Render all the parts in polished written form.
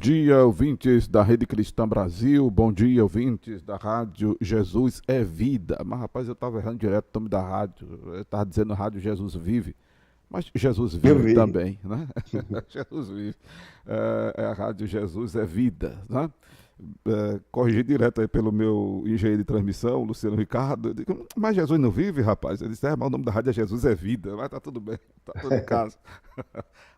dia, ouvintes da Rede Cristã Brasil. Bom dia, ouvintes da Rádio Jesus é Vida. Mas, rapaz, eu estava errando direto o nome da rádio. Eu estava dizendo Rádio Jesus Vive. Mas Jesus Eu vive vi. também, né? Jesus vive. É a Rádio Jesus é Vida, né? Corrigi direto aí pelo meu engenheiro de transmissão, Luciano Ricardo. Eu digo, mas Jesus não vive, rapaz? Ele disse, mas o nome da rádio é Jesus é Vida. Mas tá tudo bem, tá tudo em casa.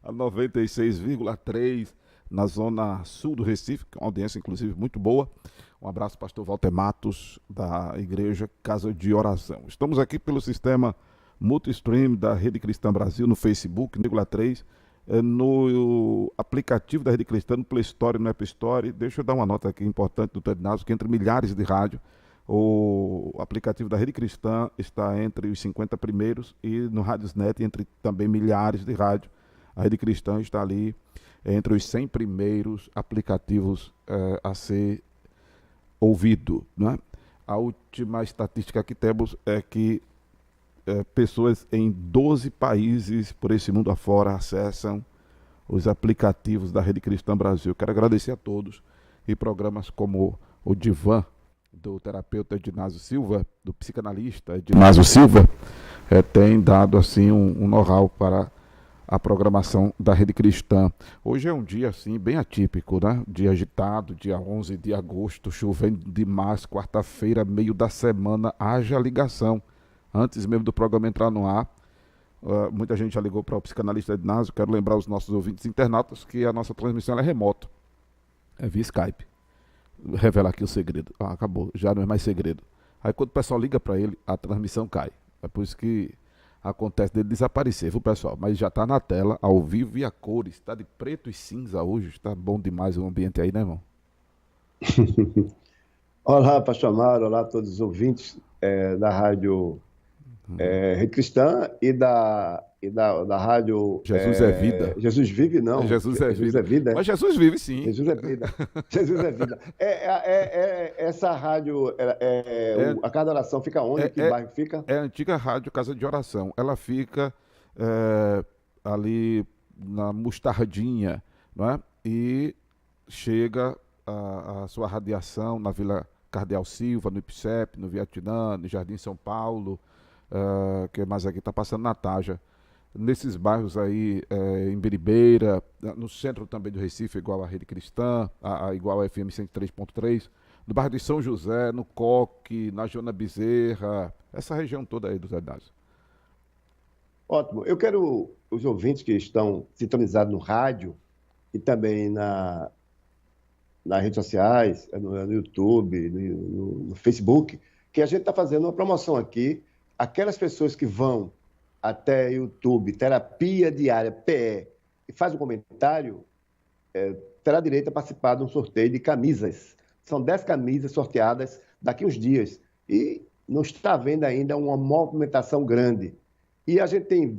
A 96,3 na zona sul do Recife, que é uma audiência inclusive muito boa. Um abraço, pastor Walter Matos, da Igreja Casa de Oração. Estamos aqui pelo sistema Multistream da Rede Cristã Brasil, no Facebook, 3, no aplicativo da Rede Cristã, no Play Store, no App Store. Deixa eu dar uma nota aqui importante do Ted Naso, que entre milhares de rádios, o aplicativo da Rede Cristã está entre os 50 primeiros e no Radiosnet, entre também milhares de rádios. A Rede Cristã está ali entre os 100 primeiros aplicativos a ser ouvido, né? A última estatística que temos é que pessoas em 12 países por esse mundo afora acessam os aplicativos da Rede Cristã Brasil. Quero agradecer a todos e programas como o Divã, do terapeuta Ednásio Silva, do psicanalista Ednásio Silva, tem dado assim um know-how para a programação da Rede Cristã. Hoje é um dia assim bem atípico, né? Dia agitado, dia 11 de agosto, chovendo demais, quarta-feira, meio da semana, haja ligação. Antes mesmo do programa entrar no ar, muita gente já ligou para o psicanalista Ednásio. Quero lembrar os nossos ouvintes internautas que a nossa transmissão é remota, é via Skype. Revelar aqui o segredo. Acabou, já não é mais segredo. Aí quando o pessoal liga para ele, a transmissão cai. É por isso que acontece dele desaparecer, viu, pessoal? Mas já está na tela, ao vivo e a cores. Está de preto e cinza hoje. Está bom demais o ambiente aí, né, irmão? Olá, pastor Amaro, olá a todos os ouvintes da Rádio Rede Cristã e da Rádio Jesus é vida. Jesus Vive, não. Jesus é Jesus vida. é Vida, Mas Jesus vive sim. Jesus é Vida. Jesus é Vida. Essa rádio, É, a Casa da Oração fica onde? é, Que é, bairro fica? é a antiga rádio Casa de Oração. Ela fica é, ali na Mostardinha, não é? E chega a sua radiação na Vila Cardeal Silva, no IPSEP, no Vietnã, no Jardim São Paulo, que mais aqui está passando na Taja. Nesses bairros aí, em Biribeira, no centro também do Recife, igual a Rede Cristã, igual a FM 103.3, no bairro de São José, no Coque, na Joana Bezerra, essa região toda aí dos Edários. Ótimo. Eu quero os ouvintes que estão sintonizados no rádio e também nas redes sociais, no YouTube, no Facebook, que a gente está fazendo uma promoção aqui. Aquelas pessoas que vão até YouTube, Terapia Diária PE, e faz um comentário, terá direito a participar de um sorteio de camisas. São 10 camisas sorteadas daqui uns dias. E não está havendo ainda uma movimentação grande. E a gente tem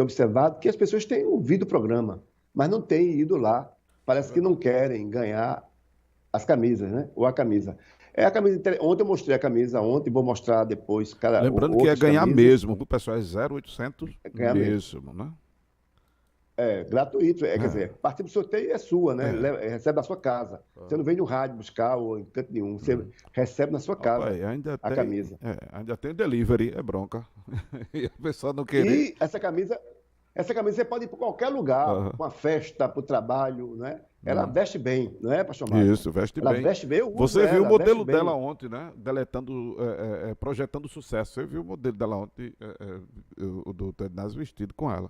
observado que as pessoas têm ouvido o programa, mas não têm ido lá. Parece que não querem ganhar as camisas, né? Ou a camisa. Ontem eu mostrei a camisa, ontem vou mostrar depois Lembrando que é outras ganhar camisas. mesmo, o pessoal é 0800 É ganhar mesmo. mesmo, né? É gratuito, quer dizer, É, partir do sorteio é sua, né? é. Recebe da sua casa. Você não vem no rádio buscar ou em canto nenhum, você recebe na sua casa Rapaz, a camisa. ainda tem delivery, é bronca. E a pessoa não querer. E essa camisa você pode ir para qualquer lugar, Aham. para uma festa, para o trabalho, né? Ela Hum. veste bem, não é, pastor Mário? Isso, veste Ela bem. veste bem, eu uso Você viu o ela, veste modelo dela bem. ontem, né? Deletando, projetando sucesso. Você viu o modelo dela ontem, o do Ted Nas vestido com ela.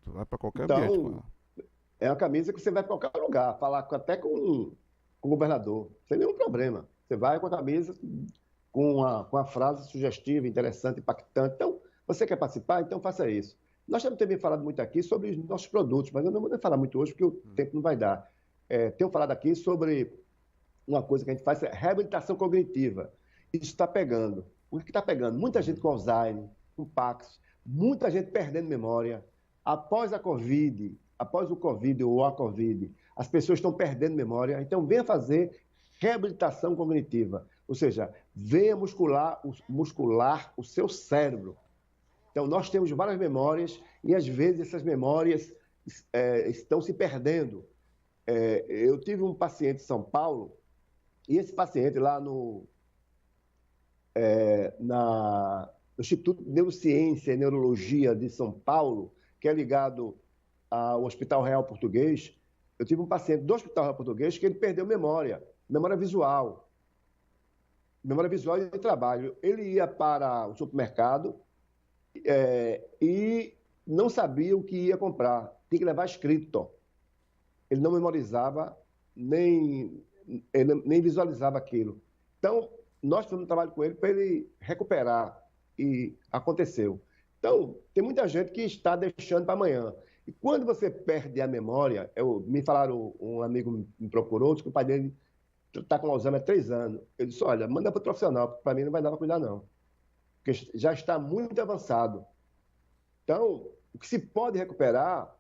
Tu vai para qualquer ambiente com Então, ela. é uma camisa que você vai para qualquer lugar, falar até com o governador, sem nenhum problema. Você vai com a camisa, com a frase sugestiva, interessante, impactante. Então, você quer participar? Então faça isso. Nós temos também falado muito aqui sobre os nossos produtos, mas eu não vou nem falar muito hoje, porque o tempo não vai dar. Tenho falado aqui sobre uma coisa que a gente faz, é reabilitação cognitiva. Isso está pegando. O que está pegando? Muita gente com Alzheimer, com Pax, muita gente perdendo memória. Após o Covid ou a Covid, as pessoas estão perdendo memória. Então, venha fazer reabilitação cognitiva. Ou seja, venha muscular o seu cérebro. Então, nós temos várias memórias e, às vezes, essas memórias estão se perdendo. Eu tive um paciente em São Paulo, e esse paciente lá no Instituto de Neurociência e Neurologia de São Paulo, que é ligado ao Hospital Real Português, eu tive um paciente do Hospital Real Português que ele perdeu memória visual. Memória visual de trabalho. Ele ia para o supermercado e não sabia o que ia comprar. Tinha que levar escrito. Ele não memorizava, nem visualizava aquilo. Então, nós fizemos um trabalho com ele para ele recuperar. E aconteceu. Então, tem muita gente que está deixando para amanhã. E quando você perde a memória, me falaram, um amigo me procurou, disse que o pai dele está com Alzheimer há 3 anos. Eu disse, olha, manda para o profissional, porque para mim não vai dar para cuidar, não. Porque já está muito avançado. Então, o que se pode recuperar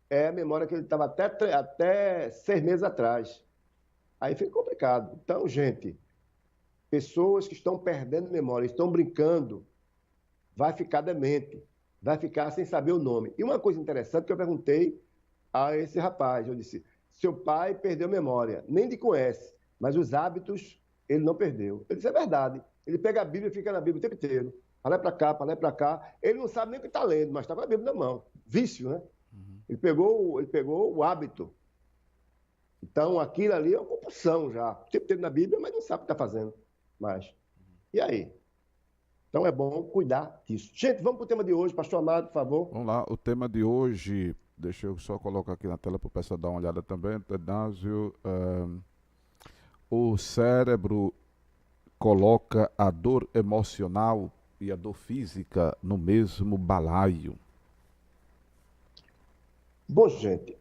é a memória que ele estava até 6 meses atrás. Aí fica complicado. Então, gente, pessoas que estão perdendo memória, estão brincando, vai ficar demente, vai ficar sem saber o nome. E uma coisa interessante que eu perguntei a esse rapaz, eu disse, seu pai perdeu memória, nem te conhece, mas os hábitos ele não perdeu. Ele disse, é verdade. Ele pega a Bíblia e fica na Bíblia o tempo inteiro. Para lá e para cá. Ele não sabe nem o que está lendo, mas está com a Bíblia na mão. Vício, né? Ele pegou o hábito. Então, aquilo ali é uma compulsão já. O tempo inteiro na Bíblia, mas não sabe o que está fazendo mais. E aí? Então, é bom cuidar disso. Gente, vamos para o tema de hoje. Pastor Amado, por favor. Vamos lá, o tema de hoje, deixa eu só colocar aqui na tela para o pessoal dar uma olhada também, Tedásio. O cérebro coloca a dor emocional e a dor física no mesmo balaio. Bom, gente,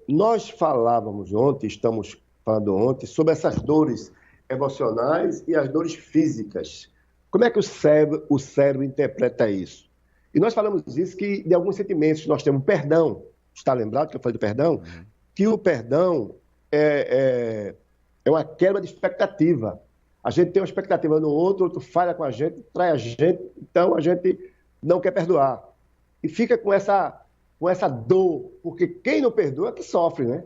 nós falávamos ontem, estamos falando ontem, sobre essas dores emocionais e as dores físicas. Como é que o cérebro interpreta isso? E nós falamos isso que de alguns sentimentos que nós temos. Perdão, está lembrado que eu falei do perdão? Que o perdão é uma quebra de expectativa. A gente tem uma expectativa no outro, o outro falha com a gente, trai a gente, então a gente não quer perdoar. E fica com essa dor, porque quem não perdoa é que sofre, né?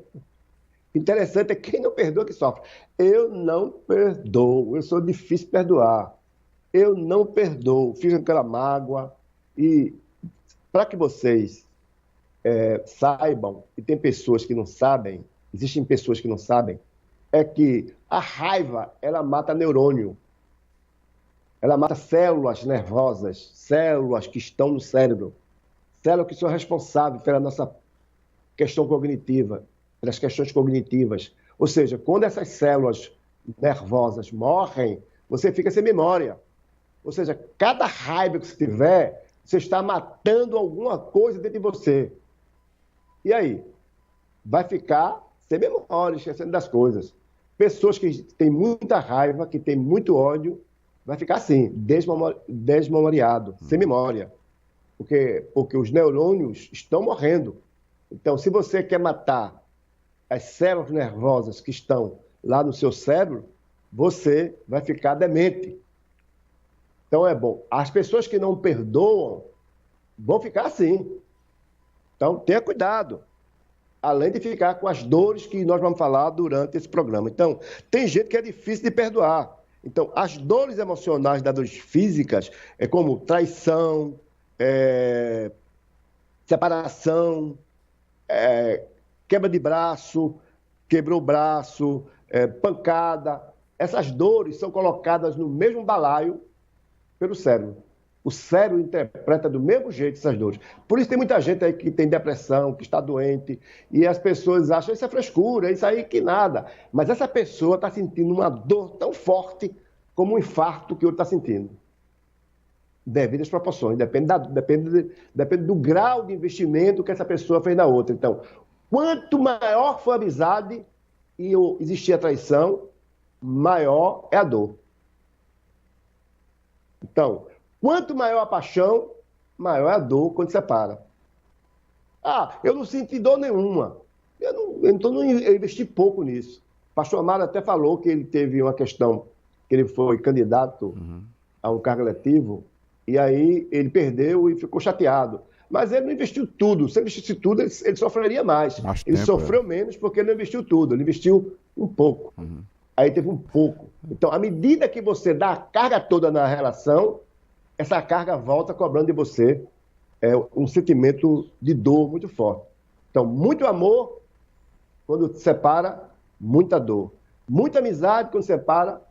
Interessante é quem não perdoa que sofre. Eu não perdoo, eu sou difícil de perdoar. Eu não perdoo, fico com aquela mágoa. E para que vocês saibam, e tem pessoas que não sabem, existem pessoas que não sabem, é que a raiva, ela mata neurônio. Ela mata células nervosas, células que estão no cérebro. Células que são responsáveis pela nossa questão cognitiva, pelas questões cognitivas. Ou seja, quando essas células nervosas morrem, você fica sem memória. Ou seja, cada raiva que você tiver, você está matando alguma coisa dentro de você. E aí? Vai ficar sem memória, esquecendo das coisas. Pessoas que têm muita raiva, que têm muito ódio, vai ficar assim, desmemoriado, sem memória. Porque os neurônios estão morrendo. Então, se você quer matar as células nervosas que estão lá no seu cérebro, você vai ficar demente. Então, é bom. As pessoas que não perdoam vão ficar assim. Então, tenha cuidado. Além de ficar com as dores que nós vamos falar durante esse programa. Então, tem gente que é difícil de perdoar. Então, as dores emocionais das dores físicas é como traição, separação, quebra de braço, quebrou o braço, pancada. Essas dores são colocadas no mesmo balaio pelo cérebro. O cérebro interpreta do mesmo jeito essas dores. Por isso tem muita gente aí que tem depressão, que está doente, e as pessoas acham isso é frescura, isso aí que nada. Mas essa pessoa está sentindo uma dor tão forte como um infarto que o outro está sentindo. Devido às proporções, depende do grau de investimento que essa pessoa fez na outra. Então, quanto maior for a amizade e existir a traição, maior é a dor. Então, quanto maior a paixão, maior é a dor quando separa. Eu não senti dor nenhuma. Então, eu investi pouco nisso. O pastor Amaro até falou que ele teve uma questão, que ele foi candidato a um cargo eletivo, e aí ele perdeu e ficou chateado. Mas ele não investiu tudo. Se ele investisse tudo, ele sofreria mais. Mais Ele tempo, sofreu menos porque ele não investiu tudo, ele investiu um pouco. Aí teve um pouco. Então, à medida que você dá a carga toda na relação, essa carga volta cobrando de você um sentimento de dor muito forte. Então, muito amor, quando se separa, muita dor. Muita amizade, quando se separa,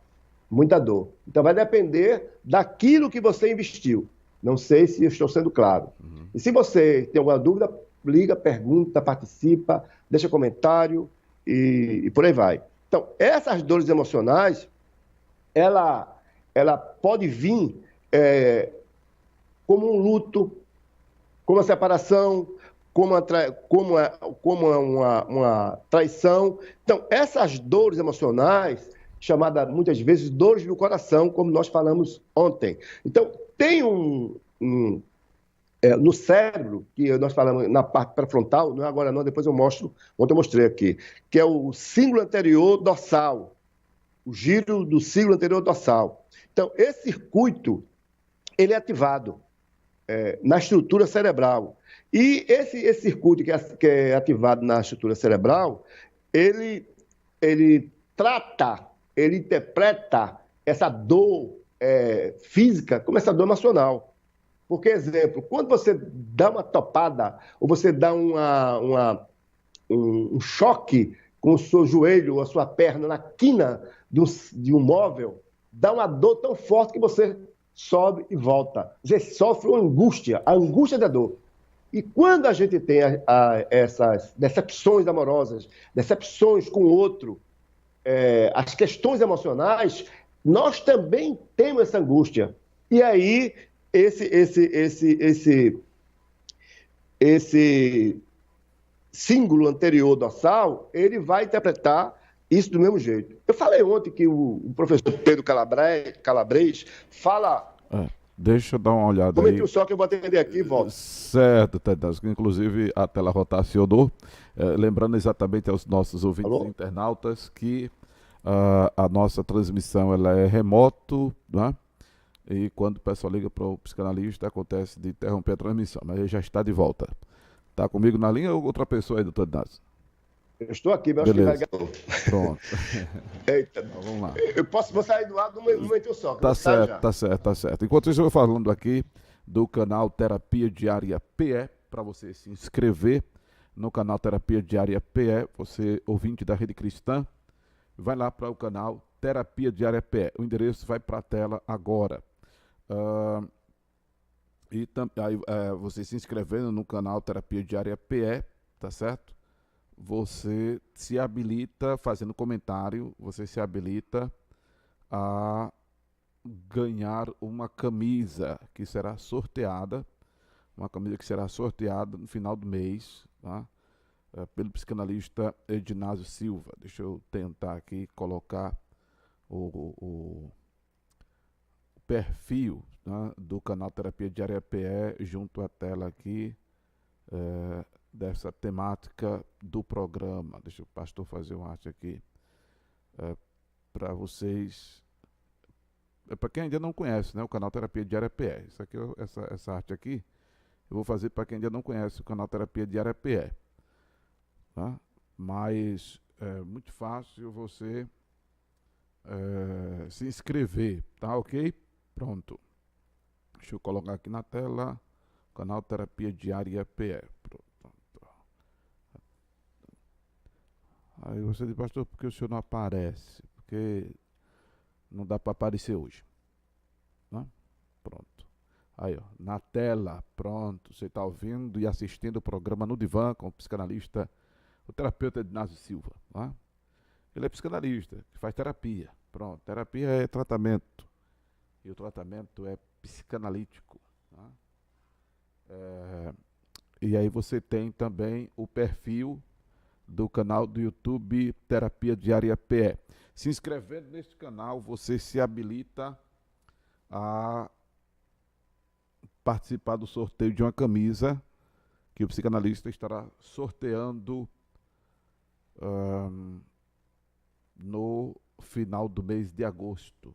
muita dor. Então, vai depender daquilo que você investiu. Não sei se eu estou sendo claro. E se você tem alguma dúvida, liga, pergunta, participa, deixa comentário e por aí vai. Então, essas dores emocionais, ela pode vir como um luto, como a separação, como uma traição. Então, essas dores emocionais, chamadas muitas vezes dores do coração, como nós falamos ontem. Então, tem no cérebro, que nós falamos na parte pré-frontal, não é agora não, depois eu mostro, ontem eu mostrei aqui, que é o cíngulo anterior dorsal, o giro do cíngulo anterior dorsal. Então, esse circuito, ele é ativado na estrutura cerebral. E esse circuito que é ativado na estrutura cerebral, ele trata, ele interpreta essa dor física como essa dor emocional. Porque, exemplo, quando você dá uma topada, ou você dá um choque com o seu joelho ou a sua perna na quina de um móvel, dá uma dor tão forte que você sobe e volta. Você sofre uma angústia, a angústia da dor. E quando a gente tem essas decepções amorosas, decepções com o outro, as questões emocionais, nós também temos essa angústia. E aí, esse símbolo anterior dorsal, ele vai interpretar isso do mesmo jeito. Eu falei ontem que o professor Pedro Calabres fala. Deixa eu dar uma olhada Comente aí. só que eu vou atender aqui e volto. Certo, Tedasco. Inclusive a tela rotacionou. Lembrando exatamente aos nossos ouvintes Alô? internautas que a nossa transmissão ela é remoto, né? E quando o pessoal liga para o psicanalista, acontece de interromper a transmissão, mas ele já está de volta. Está comigo na linha ou outra pessoa aí, doutor Inácio? Eu estou aqui, mas acho que vai Beleza. Pronto. Eita, Então, vamos lá. vou sair do ar num momento só, que eu Tá vou sair certo, já. tá certo, tá certo. Enquanto isso, eu vou falando aqui do canal Terapia Diária PE, para você se inscrever no canal Terapia Diária PE, você ouvinte da Rede Cristã, vai lá para o canal Terapia Diária PE. O endereço vai para a tela agora. Aí, você se inscrevendo no canal Terapia Diária PE, tá certo? Você se habilita, fazendo comentário, você se habilita a ganhar uma camisa que será sorteada, no final do mês, tá? Pelo psicanalista Ednásio Silva. Deixa eu tentar aqui colocar o perfil, né, do canal Terapia Diária PE junto à tela aqui dessa temática do programa. Deixa o pastor fazer uma arte aqui para vocês. Para quem ainda não conhece, né, o canal Terapia Diária PE. Isso aqui, essa arte aqui, eu vou fazer para quem ainda não conhece o canal Terapia Diária PE. Tá? Mas é muito fácil você se inscrever, tá ok? Pronto. Deixa eu colocar aqui na tela, canal Terapia Diária PE. Pronto. Aí você diz, pastor, por que o senhor não aparece? Porque não dá para aparecer hoje. Né? Pronto. Aí, ó, na tela, pronto. Você está ouvindo e assistindo o programa No Divã com o psicanalista, o terapeuta Ednásio Silva. Né? Ele é psicanalista, que faz terapia. Pronto, terapia é tratamento. E o tratamento é psicanalítico. Tá? E aí você tem também o perfil do canal do YouTube Terapia Diária PE. Se inscrevendo neste canal, você se habilita a participar do sorteio de uma camisa que o psicanalista estará sorteando no final do mês de agosto.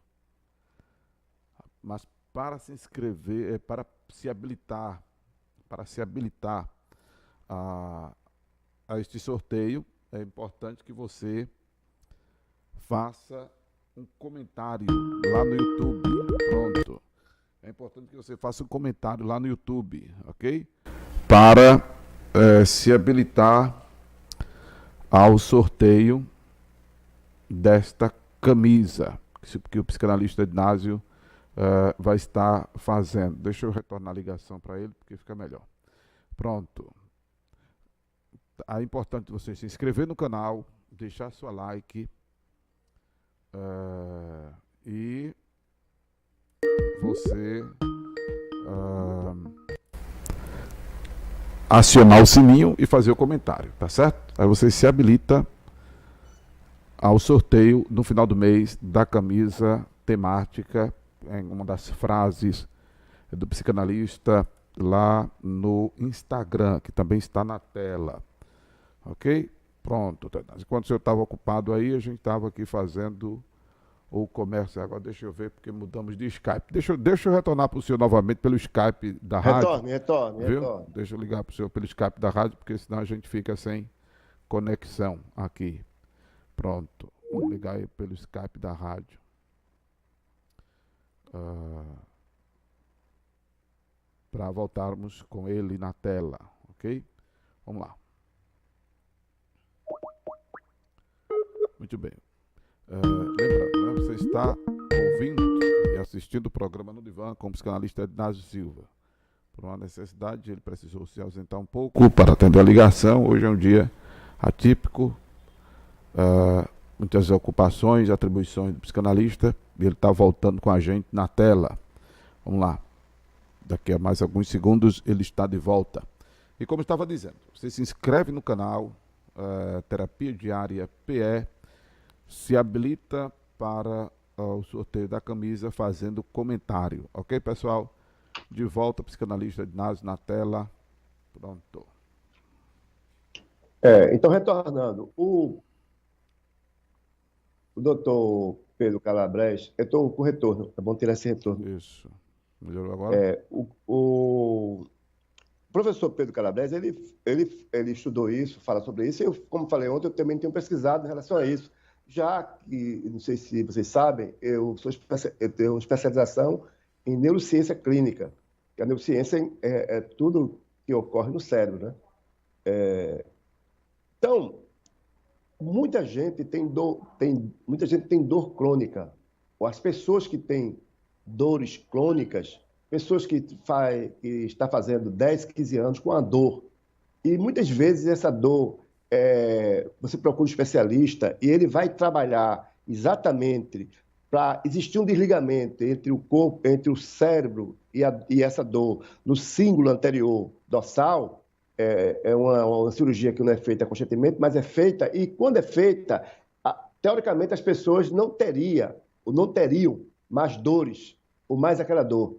Mas para se inscrever, para se habilitar para se habilitar a, a este sorteio, é importante que você faça um comentário lá no YouTube. Pronto. É importante que você faça um comentário lá no YouTube, ok? Para se habilitar ao sorteio desta camisa que o psicanalista Idnásio vai estar fazendo. Deixa eu retornar a ligação para ele, porque fica melhor. Pronto. É importante você se inscrever no canal, deixar sua like e você acionar o sininho e fazer o comentário, tá certo? Aí você se habilita ao sorteio no final do mês da camisa temática, em uma das frases do psicanalista lá no Instagram, que também está na tela. Ok? Pronto. Enquanto o senhor estava ocupado aí, a gente estava aqui fazendo o comércio. Agora deixa eu ver, porque mudamos de Skype. Deixa eu retornar para o senhor novamente pelo Skype da rádio. Retorne. Deixa eu ligar para o senhor pelo Skype da rádio, porque senão a gente fica sem conexão aqui. Pronto. Vou ligar aí pelo Skype da rádio. Para voltarmos com ele na tela, ok? Vamos lá. Muito bem. Lembrando, né, você está ouvindo e assistindo o programa no Divã com o psicanalista Idnásio Silva. Por uma necessidade, ele precisou se ausentar um pouco para atender a ligação. Hoje é um dia atípico, muitas ocupações, atribuições do psicanalista, e ele está voltando com a gente na tela. Vamos lá. Daqui a mais alguns segundos ele está de volta. E como eu estava dizendo, você se inscreve no canal Terapia Diária PE, se habilita para o sorteio da camisa fazendo comentário. Ok, pessoal? De volta, psicanalista Idnásio na tela. Pronto. Então, retornando, o doutor Pedro Calabres, eu estou com retorno, é bom tirar esse retorno. Isso. Melhorou agora? O professor Pedro Calabres, ele estudou isso, fala sobre isso, e eu, como falei ontem, eu também tenho pesquisado em relação a isso. Já que, não sei se vocês sabem, eu tenho uma especialização em neurociência clínica, que a neurociência é tudo que ocorre no cérebro, né? Então, muita gente tem dor crônica. Ou as pessoas que têm dores crônicas, pessoas que está fazendo 10, 15 anos com a dor. E muitas vezes essa dor, você procura um especialista e ele vai trabalhar exatamente para existir um desligamento entre o corpo, entre o cérebro e essa dor no cíngulo anterior dorsal. É uma cirurgia que não é feita conscientemente, mas é feita, e quando é feita, teoricamente as pessoas não teriam mais dores, ou mais aquela dor.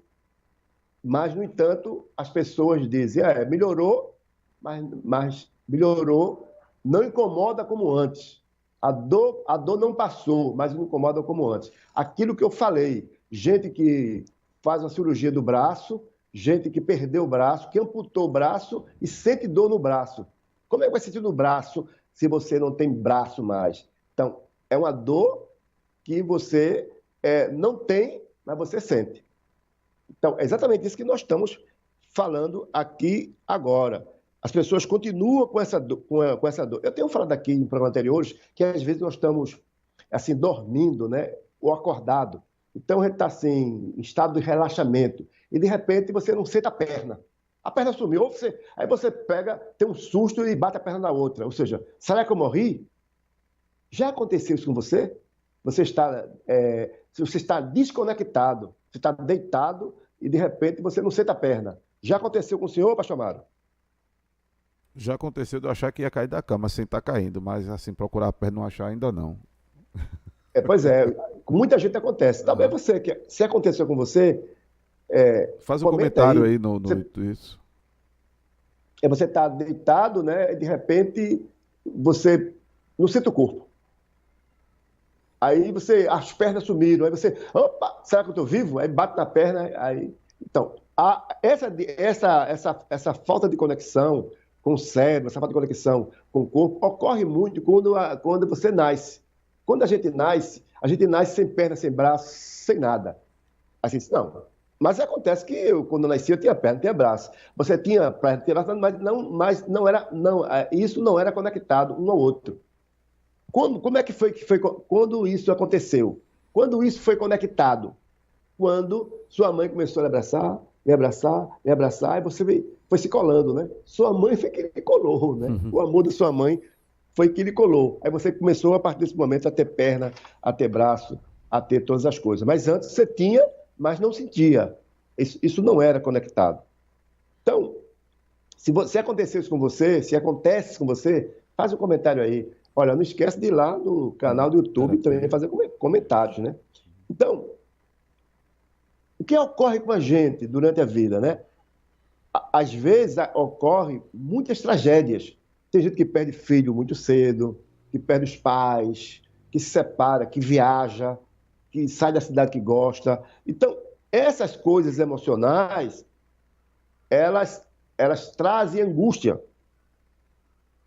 Mas, no entanto, as pessoas dizem, melhorou, mas melhorou, não incomoda como antes. A dor não passou, mas não incomoda como antes. Aquilo que eu falei, gente que faz uma cirurgia do braço, gente que perdeu o braço, que amputou o braço e sente dor no braço. Como é que vai sentir no braço se você não tem braço mais? Então, é uma dor que você não tem, mas você sente. Então, é exatamente isso que nós estamos falando aqui agora. As pessoas continuam com essa dor. Eu tenho falado aqui em programas anteriores que às vezes nós estamos assim, dormindo, né? Ou acordado. Então a gente está assim, em estado de relaxamento. E de repente você não sente a perna. A perna sumiu, aí você pega, tem um susto e bate a perna na outra. Ou seja, será que eu morri? Já aconteceu isso com você? Você está desconectado, você está deitado e de repente você não sente a perna. Já aconteceu com o senhor, pastor Amaro? Já aconteceu de eu achar que ia cair da cama sem estar caindo, mas assim, procurar a perna não achar ainda não. Pois é, com muita gente acontece. Talvez você, se aconteceu com você, faz um comentário aí no isso. Você está deitado, né? E de repente você não sente o corpo. Aí as pernas sumiram, aí você, opa, será que eu estou vivo? Aí bate na perna, aí... Então, Essa falta de conexão com o cérebro, essa falta de conexão com o corpo, ocorre muito quando você nasce. Quando a gente nasce sem perna, sem braço, sem nada. Assim, não. Mas acontece que quando eu nasci, eu tinha perna, tinha braço. Você tinha perna, tinha braço, mas não era, não, isso não era conectado um ao outro. Como é que foi quando isso aconteceu? Quando isso foi conectado? Quando sua mãe começou a lhe abraçar, me abraçar, me abraçar, e você foi se colando, né? Sua mãe foi que lhe colou, né? O amor da sua mãe foi que lhe colou. Aí você começou, a partir desse momento, a ter perna, a ter braço, a ter todas as coisas. Mas antes você tinha, mas não sentia. Isso não era conectado. Então, se acontecer isso com você, se acontece com você, faz um comentário aí. Olha, não esquece de ir lá no canal do YouTube também fazer comentários, né? Então, o que ocorre com a gente durante a vida, né? Às vezes ocorrem muitas tragédias. Tem gente que perde filho muito cedo, que perde os pais, que se separa, que viaja, que sai da cidade que gosta. Então, essas coisas emocionais, elas trazem angústia.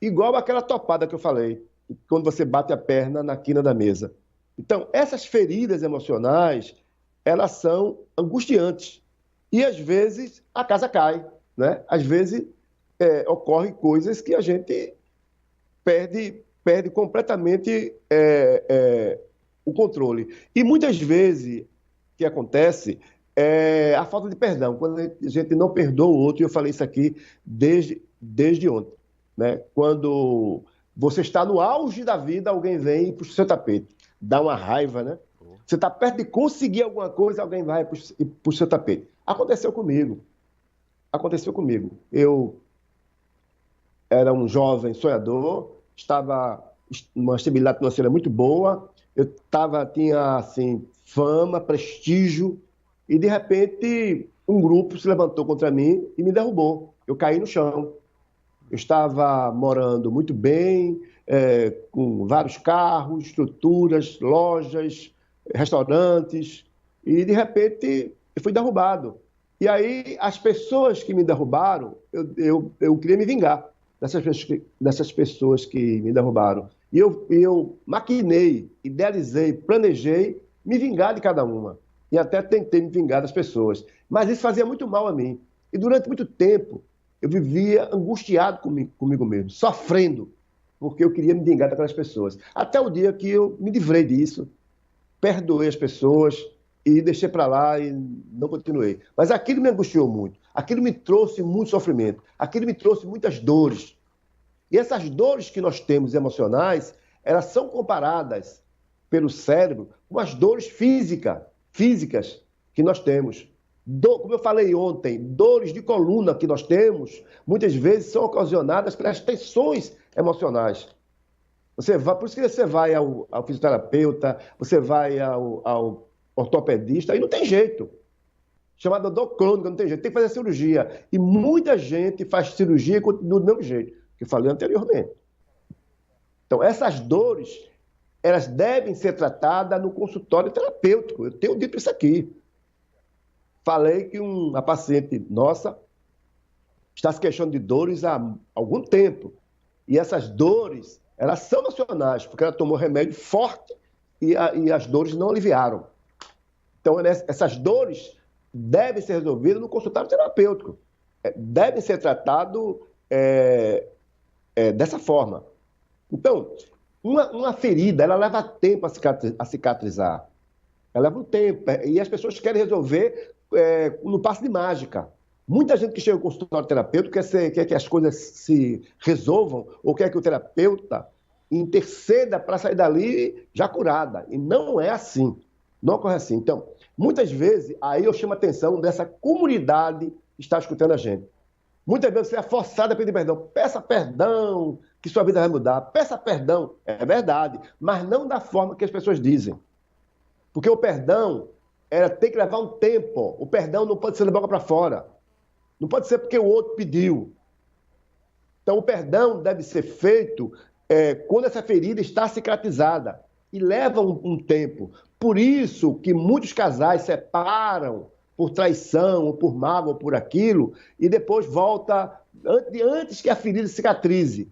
Igual aquela topada que eu falei, quando você bate a perna na quina da mesa. Então, essas feridas emocionais, elas são angustiantes. E, às vezes, a casa cai, né? Às vezes, ocorrem coisas que a gente perde completamente o controle. E, muitas vezes, o que acontece é a falta de perdão. Quando a gente não perdoa o outro, e eu falei isso aqui desde ontem, né? Quando você está no auge da vida, alguém vem e puxa o seu tapete. Dá uma raiva, né? Você está perto de conseguir alguma coisa, alguém vai e puxa o seu tapete. Aconteceu comigo. Eu era um jovem sonhador, estava numa estabilidade financeira muito boa, tinha assim, fama, prestígio, e de repente um grupo se levantou contra mim e me derrubou. Eu caí no chão. Eu estava morando muito bem, com vários carros, estruturas, lojas, restaurantes, e de repente eu fui derrubado. E aí as pessoas que me derrubaram, eu queria me vingar dessas pessoas que me derrubaram. E eu maquinei, idealizei, planejei me vingar de cada uma. E até tentei me vingar das pessoas. Mas isso fazia muito mal a mim. E durante muito tempo eu vivia angustiado comigo mesmo, sofrendo, porque eu queria me vingar daquelas pessoas. Até o dia que eu me livrei disso, perdoei as pessoas e deixei para lá e não continuei. Mas aquilo me angustiou muito, aquilo me trouxe muito sofrimento, aquilo me trouxe muitas dores. E essas dores que nós temos emocionais, elas são comparadas pelo cérebro com as dores físicas que nós temos. Como eu falei ontem, dores de coluna que nós temos, muitas vezes são ocasionadas pelas tensões emocionais. Por isso que você vai ao fisioterapeuta, você vai ao ortopedista, e não tem jeito. Chamada dor crônica, não tem jeito, tem que fazer cirurgia. E muita gente faz cirurgia e continua do mesmo jeito, que eu falei anteriormente. Então, essas dores, elas devem ser tratadas no consultório terapêutico. Eu tenho dito isso aqui. Falei que uma paciente nossa está se queixando de dores há algum tempo. E essas dores, elas são emocionais, porque ela tomou remédio forte e as dores não aliviaram. Então, essas dores devem ser resolvidas no consultório terapêutico. Devem ser tratadas dessa forma. Então, uma ferida, ela leva tempo a cicatrizar. Ela leva um tempo. E as pessoas querem resolver no passe de mágica. Muita gente que chega ao consultório terapêutico quer que as coisas se resolvam ou quer que o terapeuta interceda para sair dali já curada. E não é assim. Não ocorre assim. Então, muitas vezes, aí eu chamo a atenção dessa comunidade que está escutando a gente. Muitas vezes você é forçado a pedir perdão. Peça perdão, que sua vida vai mudar. Peça perdão. É verdade. Mas não da forma que as pessoas dizem. Porque o perdão tem que levar um tempo. O perdão não pode ser de boca para fora. Não pode ser porque o outro pediu. Então, o perdão deve ser feito quando essa ferida está cicatrizada. E leva um tempo. Por isso que muitos casais separam por traição, ou por mágoa, ou por aquilo, e depois volta antes que a ferida cicatrize,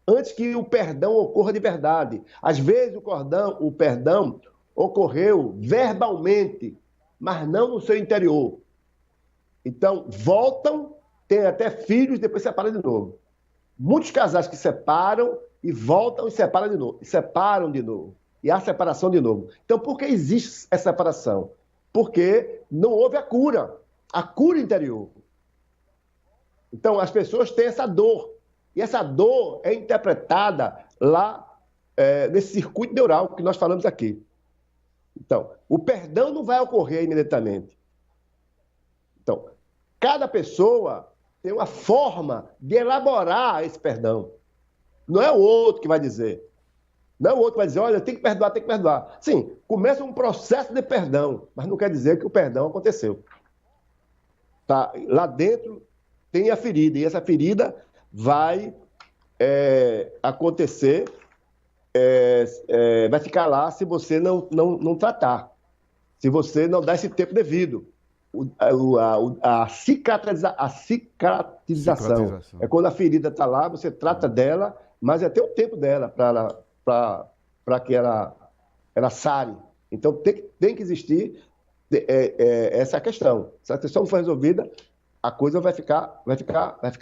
antes que o perdão ocorra de verdade. Às vezes o perdão ocorreu verbalmente, mas não no seu interior. Então, voltam, têm até filhos, depois separam de novo. Muitos casais que separam e voltam e separam de novo. E separam de novo. E há separação de novo. Então, por que existe essa separação? Porque não houve a cura interior. Então, as pessoas têm essa dor. E essa dor é interpretada lá nesse circuito neural que nós falamos aqui. Então, o perdão não vai ocorrer imediatamente. Então, cada pessoa tem uma forma de elaborar esse perdão. Não é o outro que vai dizer. Não é o outro que vai dizer, olha, tem que perdoar, tem que perdoar. Sim, começa um processo de perdão, mas não quer dizer que o perdão aconteceu. Tá? Lá dentro tem a ferida, e essa ferida vai acontecer, vai ficar lá se você não tratar, se você não dar esse tempo devido. A cicatrização é quando a ferida está lá, você trata dela, mas é ter o tempo dela para que ela sare. Então tem que existir essa questão. Se a questão não for resolvida, a coisa vai ficar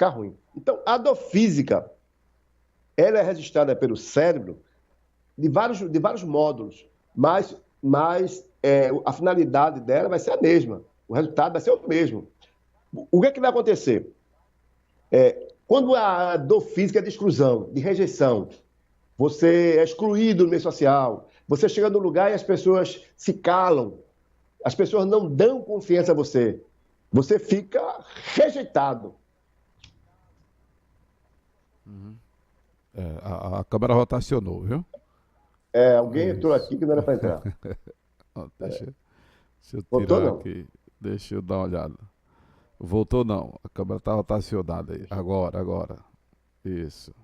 ruim. Então, a dor física, ela é registrada pelo cérebro de vários módulos, mas a finalidade dela vai ser a mesma. O resultado vai ser o mesmo. O que vai acontecer? Quando a dor física é de exclusão, de rejeição, você é excluído do meio social, você chega num lugar e as pessoas se calam, as pessoas não dão confiança a você, você fica rejeitado. A câmera rotacionou, viu? Alguém entrou aqui que não era para entrar. Deixa eu Voltou, tirar não? aqui. Deixa eu dar uma olhada. Voltou não. A câmera está rotacionada aí. Agora. Isso.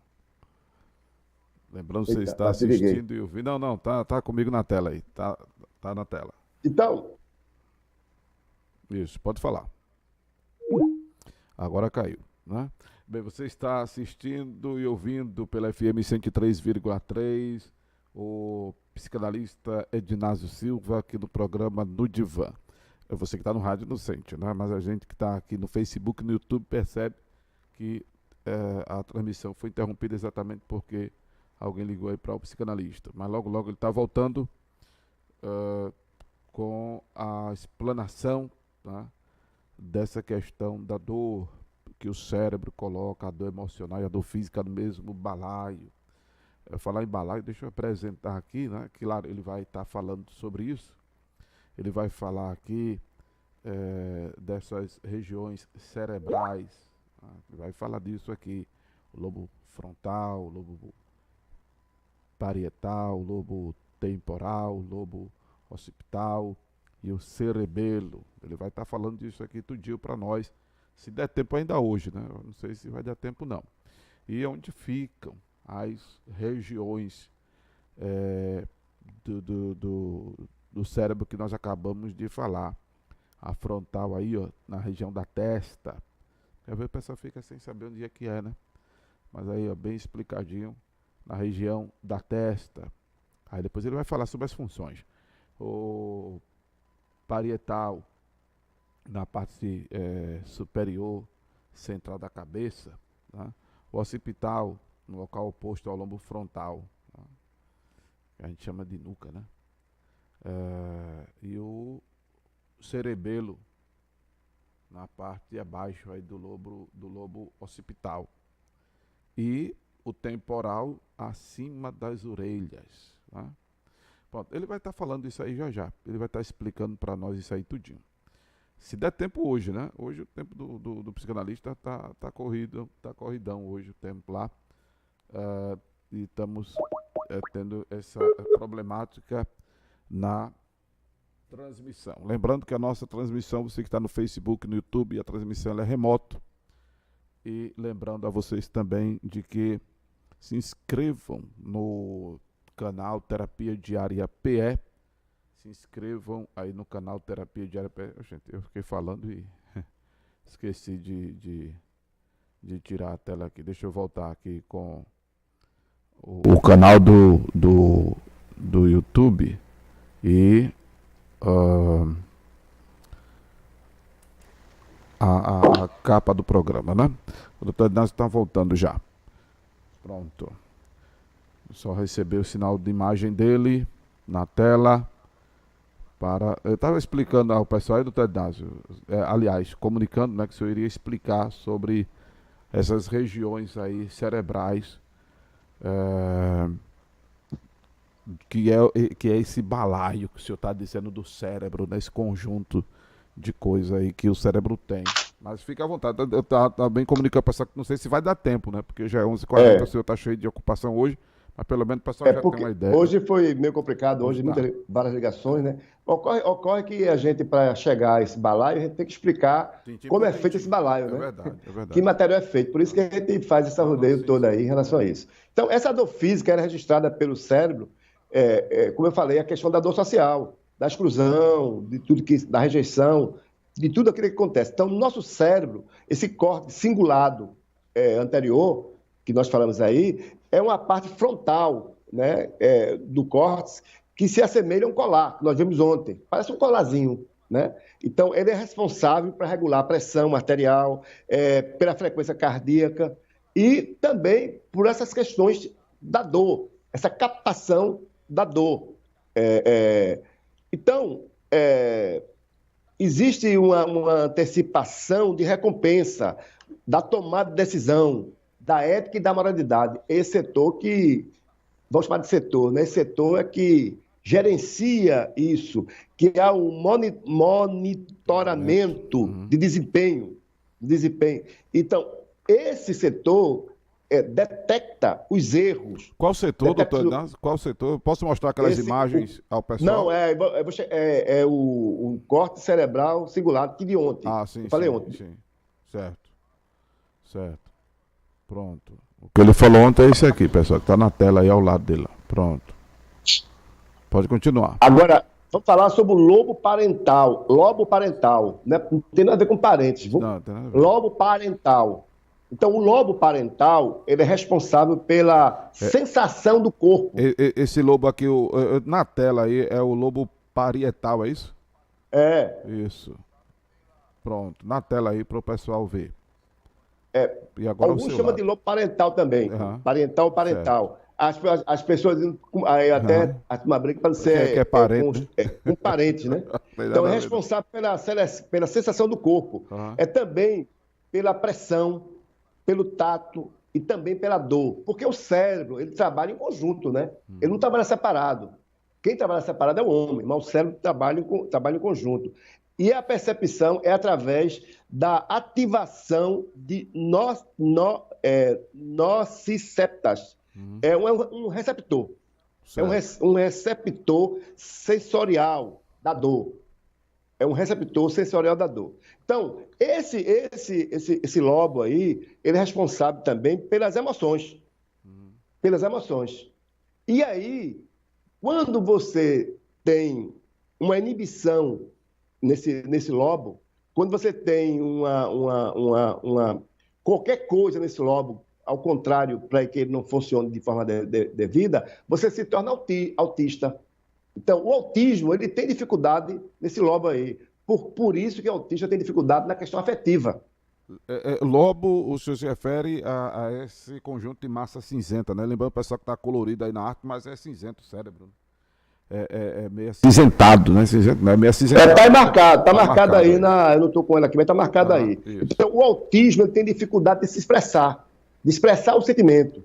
Lembrando que você está assistindo e ouvindo. Não, tá comigo na tela aí. Tá na tela. Então. Isso, pode falar. Agora caiu, né? Bem, você está assistindo e ouvindo pela FM 103,3 o psicanalista Ednásio Silva aqui no programa No Divã. Você que está no rádio não sente, né? Mas a gente que está aqui no Facebook, no YouTube, percebe que a transmissão foi interrompida exatamente porque alguém ligou aí para o psicanalista. Mas logo ele está voltando com a explanação, tá, dessa questão da dor que o cérebro coloca, a dor emocional e a dor física no mesmo balaio. Falar em balaio, deixa eu apresentar aqui, né? Claro, ele vai estar falando sobre isso. Ele vai falar aqui dessas regiões cerebrais. Tá? Ele vai falar disso aqui. O lobo frontal, o lobo parietal, o lobo temporal, o lobo occipital e o cerebelo. Ele vai estar falando disso aqui tudinho para nós. Se der tempo ainda hoje, né? Eu não sei se vai dar tempo não. E onde ficam as regiões do cérebro que nós acabamos de falar. A frontal aí, ó, na região da testa. Às vezes o pessoal fica sem saber onde é que é, né? Mas aí, ó, bem explicadinho, na região da testa. Aí depois ele vai falar sobre as funções. O parietal, na parte superior, central da cabeça, tá? O occipital, no local oposto ao lombo frontal, tá? Que a gente chama de nuca, né? E o cerebelo, na parte abaixo aí do lobo occipital. E o temporal acima das orelhas, tá? Pronto, ele vai estar falando isso aí já. Ele vai estar explicando para nós isso aí tudinho. Se der tempo hoje, né? Hoje o tempo do psicanalista tá corridão hoje o tempo lá. E estamos tendo essa problemática na transmissão. Lembrando que a nossa transmissão, você que está no Facebook, no YouTube, a transmissão ela é remoto. E lembrando a vocês também de que se inscrevam no canal Terapia Diária PE. se inscrevam aí no canal Terapia Diária. Gente, eu fiquei falando e esqueci de tirar a tela aqui. Deixa eu voltar aqui com o canal do YouTube e a capa do programa, né? O doutor Inácio está voltando já. Pronto. Só receber o sinal de imagem dele na tela. Eu estava explicando ao pessoal aí, doutor Inácio, aliás, comunicando, né, que o senhor iria explicar sobre essas regiões aí cerebrais, que é esse balaio que o senhor está dizendo do cérebro, nesse conjunto de coisa aí que o cérebro tem. Mas fica à vontade, eu tá bem comunicando o pessoal, que não sei se vai dar tempo, né? Porque já é 11h40, o senhor está cheio de ocupação hoje, mas pelo menos o pessoal já tem uma ideia. Hoje foi meio complicado, hoje várias ligações, né? Ocorre que a gente, para chegar a esse balaio, a gente tem que explicar como é feito esse balaio, né? É verdade. Que material é feito. Por isso que a gente faz esse rodeio todo aí em relação a isso. Então, essa dor física era registrada pelo cérebro, como eu falei, a questão da dor social, da exclusão, da rejeição, de tudo aquilo que acontece. Então, no nosso cérebro, esse córtex cingulado anterior, que nós falamos aí, é uma parte frontal, né, do córtex que se assemelha a um colar, que nós vimos ontem. Parece um colarzinho, né? Então, ele é responsável para regular a pressão arterial, pela frequência cardíaca e também por essas questões da dor, essa captação da dor. Então, existe uma antecipação de recompensa da tomada de decisão, da ética e da moralidade. Esse setor que, vamos chamar de setor, né? Esse setor é que gerencia isso, que é o monitoramento de desempenho. Então, esse setor detecta os erros. Qual setor, doutor Inácio? Qual setor? Posso mostrar aquelas imagens ao pessoal? Não, é o córtex cerebral cingulado que de ontem. Ah, sim. Eu falei ontem. Sim. Certo. Pronto. O que ele falou ontem é isso aqui, pessoal, que está na tela aí ao lado dele. Pronto. Pode continuar. Agora, vamos falar sobre o lobo parental. Lobo parental, né? Não tem nada a ver com parentes. Não, tem nada a ver. Lobo parental. Então, o lobo parental, ele é responsável pela sensação do corpo. Esse lobo aqui, na tela aí, é o lobo parietal, é isso? Isso. Pronto. Na tela aí para o pessoal ver. E agora alguns chamam de lobo parental também. Parental. As pessoas aí até uma briga para não ser é parente, com parentes, né? Então é responsável pela sensação do corpo. É também pela pressão, pelo tato e também pela dor. Porque o cérebro, ele trabalha em conjunto, né? Ele não trabalha separado. Quem trabalha separado é o homem, mas o cérebro trabalha em conjunto. E a percepção é através da ativação de nociceptas. É um receptor. Certo. É um receptor sensorial da dor. Então, esse lobo aí, ele é responsável também pelas emoções. E aí, quando você tem uma inibição nesse lobo, quando você tem qualquer coisa nesse lobo, ao contrário, para que ele não funcione de forma devida, você se torna autista. Então, o autismo, ele tem dificuldade nesse lobo aí. Por isso que o autista tem dificuldade na questão afetiva. Lobo, o senhor se refere a esse conjunto de massa cinzenta, né? Lembrando o pessoal que está colorido aí na arte, mas é cinzento o cérebro. É meio acinzentado, né? É meio acinzentado. Tá marcado aí, eu não estou com ele aqui, mas está marcado aí. Isso. Então, o autismo, ele tem dificuldade de se expressar, o sentimento.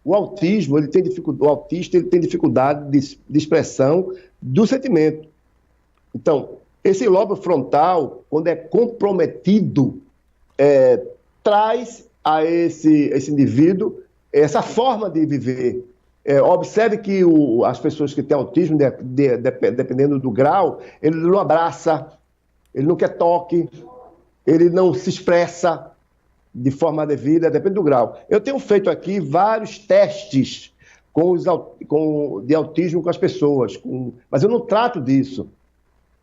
O autismo, o autista, ele tem dificuldade de expressão do sentimento. Então, esse lobo frontal, quando é comprometido, traz a esse indivíduo essa forma de viver. Observe que as pessoas que têm autismo, dependendo do grau, ele não abraça, ele não quer toque, ele não se expressa de forma devida, depende do grau. Eu tenho feito aqui vários testes de autismo com as pessoas. Mas eu não trato disso.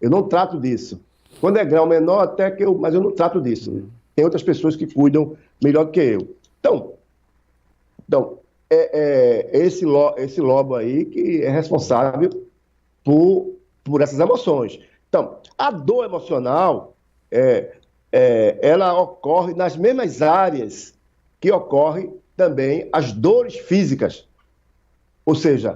Eu não trato disso. Quando é grau menor, até que mas eu não trato disso. Tem outras pessoas que cuidam melhor do que eu. Então esse lobo aí que é responsável por essas emoções. Então, a dor emocional, ela ocorre nas mesmas áreas que ocorrem também as dores físicas. Ou seja,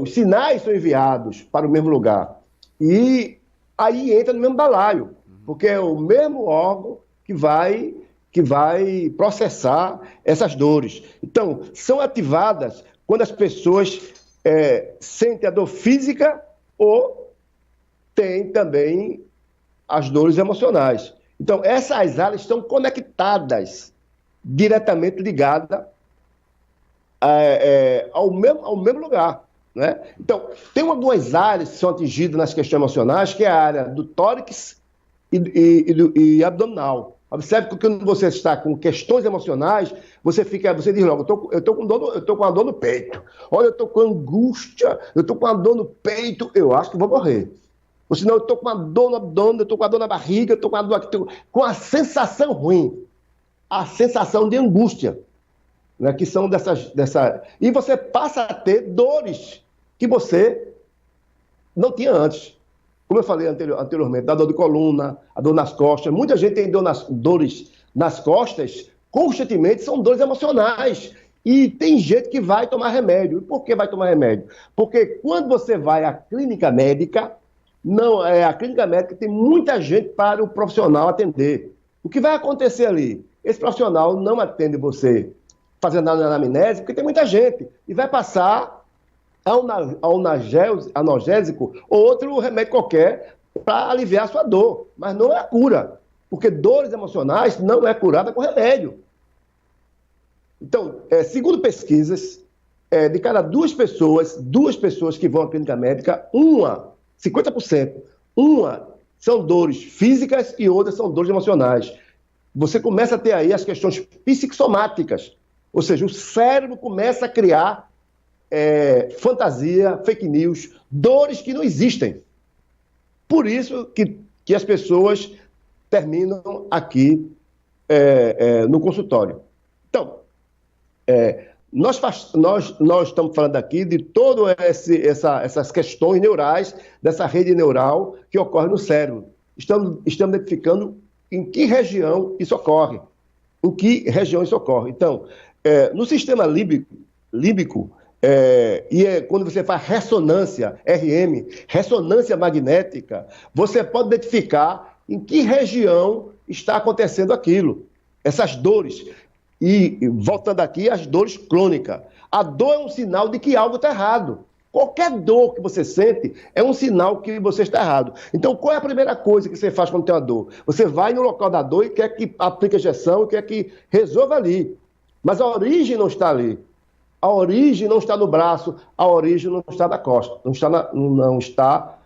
os sinais são enviados para o mesmo lugar. E aí entra no mesmo balaio, porque é o mesmo órgão que vai processar essas dores. Então, são ativadas quando as pessoas sentem a dor física ou têm também as dores emocionais. Então, essas áreas estão conectadas, diretamente ligadas ao mesmo lugar. Né? Então, tem algumas áreas que são atingidas nas questões emocionais, que é a área do tórax e abdominal. Observe que quando você está com questões emocionais, você diz logo, eu estou com uma dor no peito. Olha, eu estou com angústia, eu estou com uma dor no peito, eu acho que vou morrer. Ou senão, eu estou com uma dor no abdômen, eu estou com uma dor na barriga, eu estou com uma dor aqui, com a sensação ruim, a sensação de angústia, né, que são dessa. E você passa a ter dores que você não tinha antes. Como eu falei anteriormente, da dor de coluna, a dor nas costas. Muita gente tem dores nas costas, constantemente, são dores emocionais. E tem gente que vai tomar remédio. E por que vai tomar remédio? Porque quando você vai à clínica médica, a clínica médica tem muita gente para o profissional atender. O que vai acontecer ali? Esse profissional não atende você fazendo anamnese, porque tem muita gente. E vai passar analgésico ou outro remédio qualquer para aliviar a sua dor. Mas não é a cura. Porque dores emocionais não é curada com remédio. Então, segundo pesquisas, de cada duas pessoas que vão à clínica médica, 50%, são dores físicas e outras são dores emocionais. Você começa a ter aí as questões psicossomáticas, ou seja, o cérebro começa a criar fantasia, fake news, dores que não existem. Por isso que as pessoas terminam aqui no consultório. Então, nós estamos falando aqui de todas essas questões neurais, dessa rede neural que ocorre no cérebro. Estamos identificando em que região isso ocorre. Então, no sistema límbico, quando você faz ressonância, RM, ressonância magnética, você pode identificar em que região está acontecendo aquilo, essas dores. E, voltando aqui, as dores crônicas. A dor é um sinal de que algo está errado. Qualquer dor que você sente é um sinal que você está errado. Então, qual é a primeira coisa que você faz quando tem uma dor? Você vai no local da dor e quer que aplique a injeção e quer que resolva ali. Mas a origem não está ali. A origem não está no braço, a origem não está na costa, não está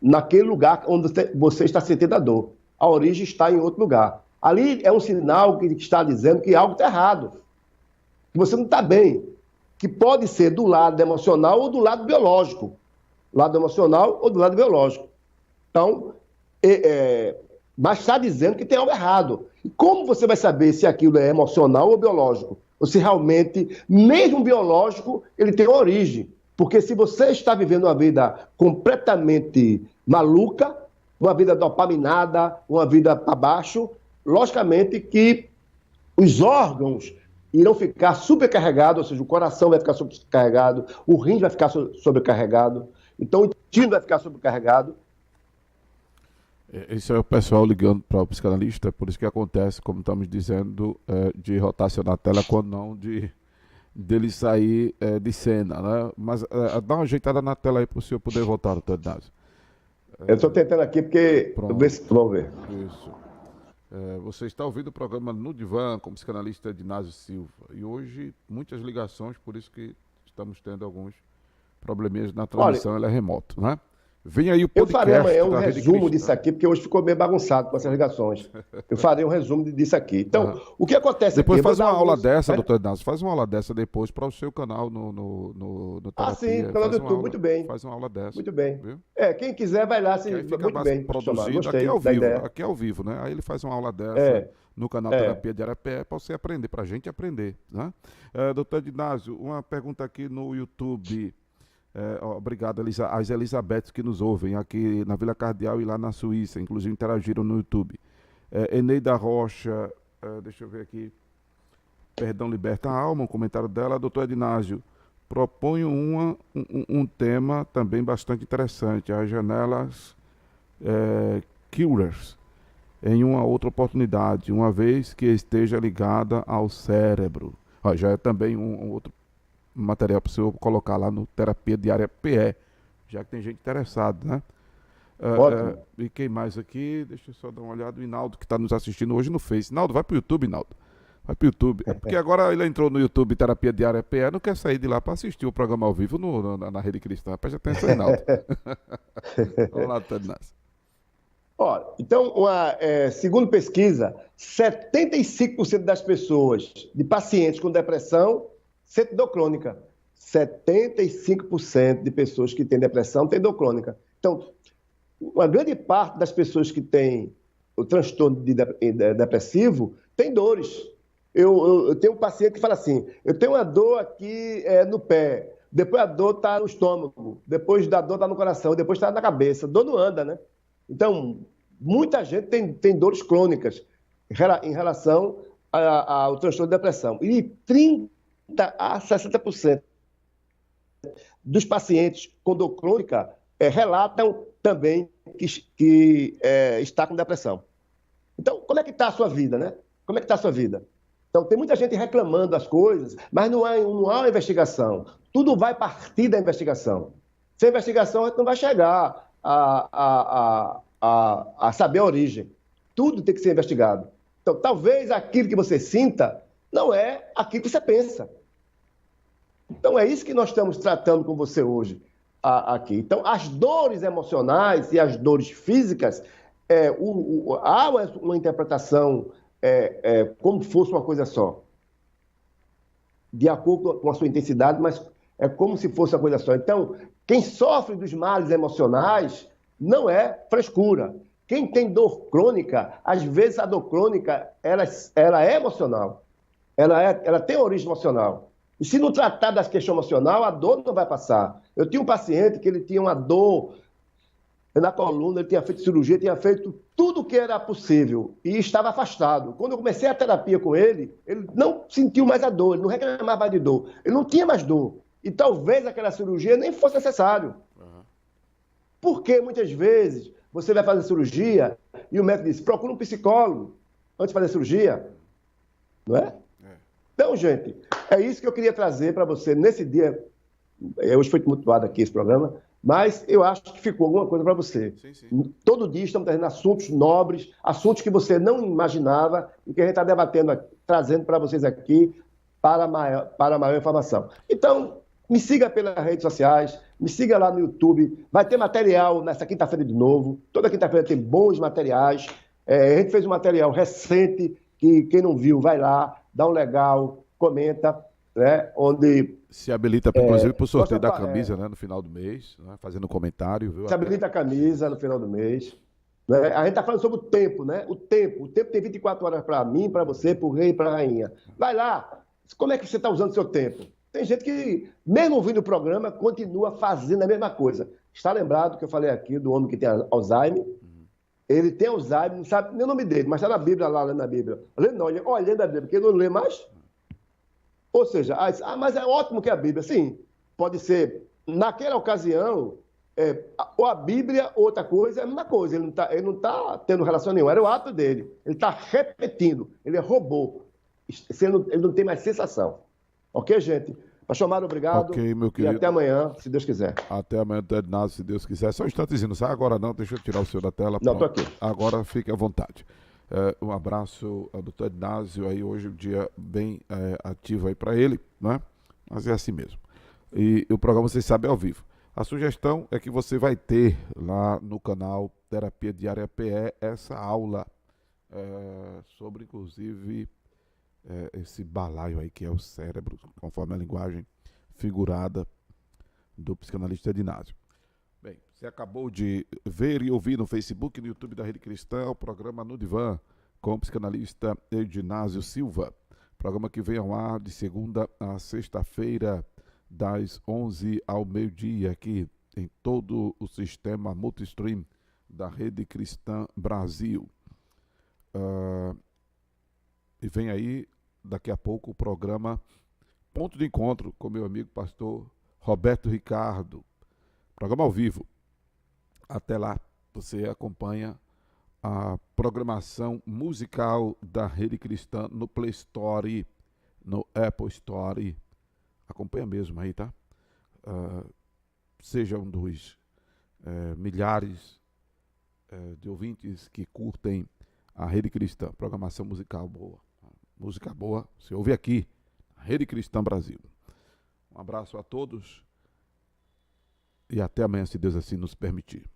naquele lugar onde você está sentindo a dor. A origem está em outro lugar. Ali é um sinal que está dizendo que algo está errado, que você não está bem, que pode ser do lado emocional ou do lado biológico. Lado emocional ou do lado biológico. Então, mas está dizendo que tem algo errado. E como você vai saber se aquilo é emocional ou biológico? Ou se realmente, mesmo biológico, ele tem origem. Porque se você está vivendo uma vida completamente maluca, uma vida dopaminada, uma vida para baixo, logicamente que os órgãos irão ficar supercarregados, ou seja, o coração vai ficar sobrecarregado, o rim vai ficar sobrecarregado, então o intestino vai ficar sobrecarregado. Esse é o pessoal ligando para o psicanalista, por isso que acontece, como estamos dizendo, de rotacionar a tela quando não dele sair de cena, né? Mas dá uma ajeitada na tela aí para o senhor poder voltar, doutor Inácio. Eu estou tentando aqui porque... Vamos ver. Isso. Você está ouvindo o programa No Divã com o psicanalista Inácio Silva. E hoje, muitas ligações, por isso que estamos tendo alguns probleminhas na transmissão, ela é remoto, né? Vem aí o Eu farei podcast amanhã um da Rede resumo Cristã. disso aqui, porque hoje ficou meio bagunçado com essas ligações. Eu farei um resumo disso aqui. Então, Aham. o que acontece aqui? Depois Eu vou faz uma dar aula alguns. dessa, doutor Inácio, faz uma aula dessa depois para o seu canal no Ah, sim, Terapia. canal do YouTube. Muito bem. Faz uma aula dessa, Muito bem. viu? Quem quiser vai lá. Que aí fica Muito mais bem, Somar. produzido. Gostei da ideia. Aqui é ao vivo, né? Aí ele faz uma aula dessa É, no canal é. Terapia de Arapé para você aprender, para a gente aprender, né? Doutor Inácio, uma pergunta aqui no YouTube. Obrigado às Elizabeths que nos ouvem aqui na Vila Cardeal e lá na Suíça, inclusive interagiram no YouTube. Eneida Rocha, deixa eu ver aqui. Perdão, liberta a alma, um comentário dela. Doutor Ednásio, proponho um tema também bastante interessante, as janelas Killers, em uma outra oportunidade, uma vez que esteja ligada ao cérebro. Já é também um outro material para o senhor colocar lá no Terapia Diária PE, já que tem gente interessada, né? Ótimo. E quem mais aqui? Deixa eu só dar uma olhada. O Inaldo, que está nos assistindo hoje no Face. Inaldo, vai para o YouTube, Inaldo. Vai para o YouTube. É porque agora ele entrou no YouTube Terapia Diária PE, não quer sair de lá para assistir o programa ao vivo na Rede Cristã. Preste atenção, Inaldo. Vamos lá, doutor Inácio. Então, segundo pesquisa, 75% das pessoas, de pacientes com depressão, sentem dor crônica. 75% de pessoas que têm depressão têm dor crônica. Então, uma grande parte das pessoas que têm o transtorno depressivo tem dores. Eu tenho um paciente que fala assim, eu tenho uma dor aqui no pé, depois a dor está no estômago, depois da dor está no coração, depois está na cabeça. Dor não anda, né? Então, muita gente tem dores crônicas em relação ao transtorno de depressão. E 30 a 60% dos pacientes com dor crônica relatam também que está com depressão. Então, como é que está a sua vida, né? Como é que está a sua vida? Então, tem muita gente reclamando das coisas, mas não há uma investigação. Tudo vai partir da investigação. Sem investigação, a gente não vai chegar a saber a origem. Tudo tem que ser investigado. Então, talvez aquilo que você sinta não é aquilo que você pensa. Então, é isso que nós estamos tratando com você hoje aqui. Então, as dores emocionais e as dores físicas, há uma interpretação como fosse uma coisa só, de acordo com a sua intensidade, mas é como se fosse uma coisa só. Então, quem sofre dos males emocionais não é frescura. Quem tem dor crônica, às vezes a dor crônica ela é emocional, ela tem origem emocional. E se não tratar da questão emocional, a dor não vai passar. Eu tinha um paciente que ele tinha uma dor na coluna, ele tinha feito cirurgia, tinha feito tudo o que era possível e estava afastado. Quando eu comecei a terapia com ele não sentiu mais a dor, ele não reclamava mais de dor, ele não tinha mais dor. E talvez aquela cirurgia nem fosse necessário. Porque muitas vezes você vai fazer cirurgia e o médico diz, procura um psicólogo antes de fazer cirurgia. Não é? Então, gente, é isso que eu queria trazer para você nesse dia. Hoje foi tumultuado aqui esse programa, mas eu acho que ficou alguma coisa para você. Sim. Todo dia estamos trazendo assuntos nobres, assuntos que você não imaginava e que a gente está debatendo, trazendo para vocês aqui para maior informação. Então, me siga pelas redes sociais, me siga lá no YouTube. Vai ter material nessa quinta-feira de novo. Toda quinta-feira tem bons materiais. A gente fez um material recente que quem não viu, vai lá, dá um legal, comenta, né? Onde se habilita, inclusive, para o sorteio da camisa, né, no final do mês, né, fazendo comentário. Viu? Se habilita a camisa no final do mês. Né? A gente está falando sobre o tempo, né? O tempo tem 24 horas para mim, para você, para o rei e para a rainha. Vai lá, como é que você está usando o seu tempo? Tem gente que, mesmo ouvindo o programa, continua fazendo a mesma coisa. Está lembrado que eu falei aqui do homem que tem Alzheimer? Ele tem Alzheimer, não sabe nem o nome dele, mas está na Bíblia, lá lendo a Bíblia. Olhando a Bíblia, porque ele não lê mais. Ou seja, mas é ótimo que a Bíblia, sim, pode ser, naquela ocasião, ou a Bíblia, outra coisa, é a mesma coisa. Ele não tá tendo relação nenhuma, era o ato dele. Ele está repetindo, ele roubou. Ele não tem mais sensação. Ok, gente? Pastor Mário, obrigado. Ok, meu querido. E até amanhã, se Deus quiser. Até amanhã, Ednásio, se Deus quiser. Só um instantezinho, não sai agora não, deixa eu tirar o senhor da tela. Não, estou aqui. Agora fique à vontade. Um abraço ao doutor Ednásio, aí hoje um dia bem ativo aí para ele, né? Mas é assim mesmo. E o programa, vocês sabem, é ao vivo. A sugestão é que você vai ter lá no canal Terapia Diária PE essa aula sobre, inclusive, esse balaio aí que é o cérebro, conforme a linguagem figurada do psicanalista Edinásio. Bem, você acabou de ver e ouvir no Facebook e no YouTube da Rede Cristã o programa No Divã com o psicanalista Edinásio Silva. Programa que vem ao ar de segunda a sexta-feira, das 11 ao meio-dia, aqui em todo o sistema multistream da Rede Cristã Brasil. E vem aí, daqui a pouco, o programa Ponto de Encontro com meu amigo pastor Roberto Ricardo. Programa ao vivo. Até lá, você acompanha a programação musical da Rede Cristã no Play Store, no Apple Store. Acompanha mesmo aí, tá? Seja um dos milhares de ouvintes que curtem a Rede Cristã. Programação musical boa. Música boa, você ouve aqui, na Rede Cristã Brasil. Um abraço a todos e até amanhã, se Deus assim nos permitir.